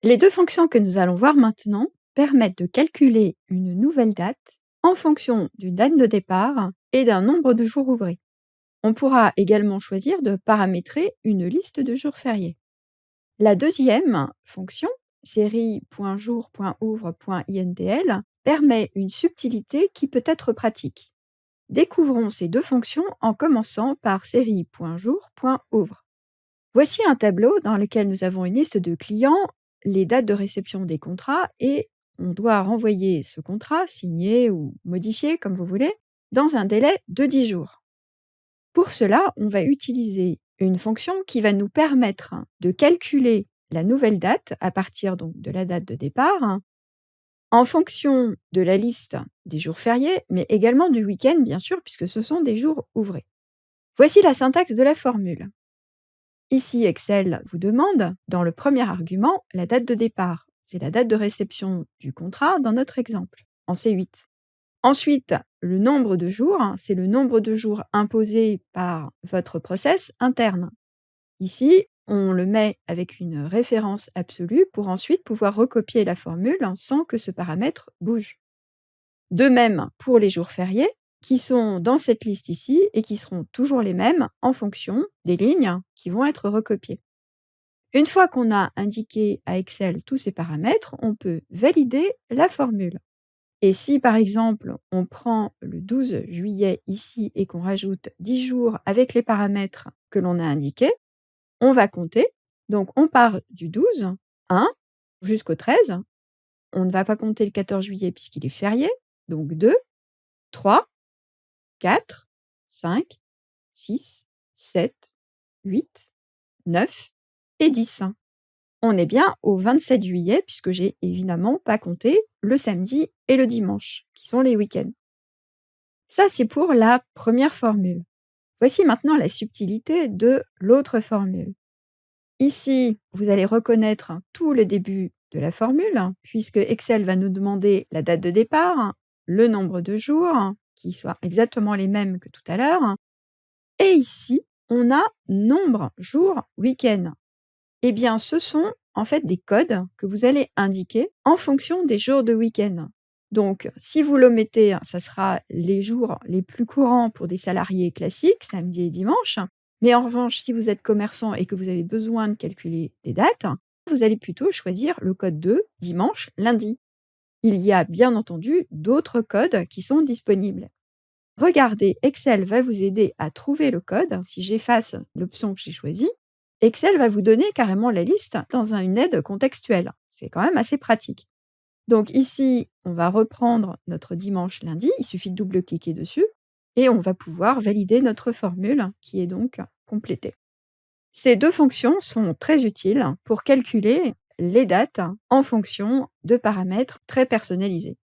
Les deux fonctions que nous allons voir maintenant permettent de calculer une nouvelle date en fonction d'une date de départ et d'un nombre de jours ouvrés. On pourra également choisir de paramétrer une liste de jours fériés. La deuxième fonction, série.jour.ouvre.intl, permet une subtilité qui peut être pratique. Découvrons ces deux fonctions en commençant par série.jour.ouvre. Voici un tableau dans lequel nous avons une liste de clients, les dates de réception des contrats et on doit renvoyer ce contrat, signé ou modifié comme vous voulez, dans un délai de 10 jours. Pour cela, on va utiliser une fonction qui va nous permettre de calculer la nouvelle date à partir donc de la date de départ en fonction de la liste des jours fériés, mais également du week-end bien sûr, puisque ce sont des jours ouvrés. Voici la syntaxe de la formule. Ici, Excel vous demande, dans le premier argument, la date de départ. C'est la date de réception du contrat dans notre exemple, en C8. Ensuite, le nombre de jours, c'est le nombre de jours imposé par votre process interne. Ici, on le met avec une référence absolue pour ensuite pouvoir recopier la formule sans que ce paramètre bouge. De même pour les jours fériés, qui sont dans cette liste ici et qui seront toujours les mêmes en fonction des lignes qui vont être recopiées. Une fois qu'on a indiqué à Excel tous ces paramètres, on peut valider la formule. Et si par exemple on prend le 12 juillet ici et qu'on rajoute 10 jours avec les paramètres que l'on a indiqués, on va compter. Donc on part du 12, 1, jusqu'au 13. On ne va pas compter le 14 juillet puisqu'il est férié. Donc 2, 3, 4, 5, 6, 7, 8, 9 et 10. On est bien au 27 juillet puisque j'ai évidemment pas compté le samedi et le dimanche, qui sont les week-ends. Ça, c'est pour la première formule. Voici maintenant la subtilité de l'autre formule. Ici, vous allez reconnaître tout le début de la formule, puisque Excel va nous demander la date de départ, le nombre de jours, qui soient exactement les mêmes que tout à l'heure. Et ici, on a nombre, jour, week-end. Eh bien, ce sont en fait des codes que vous allez indiquer en fonction des jours de week-end. Donc, si vous l'omettez, ça sera les jours les plus courants pour des salariés classiques, samedi et dimanche. Mais en revanche, si vous êtes commerçant et que vous avez besoin de calculer des dates, vous allez plutôt choisir le code de dimanche, lundi. Il y a bien entendu d'autres codes qui sont disponibles. Regardez, Excel va vous aider à trouver le code. Si j'efface l'option que j'ai choisie, Excel va vous donner carrément la liste dans une aide contextuelle. C'est quand même assez pratique. Donc ici, on va reprendre notre dimanche lundi. Il suffit de double-cliquer dessus et on va pouvoir valider notre formule qui est donc complétée. Ces deux fonctions sont très utiles pour calculer les dates en fonction de paramètres très personnalisés.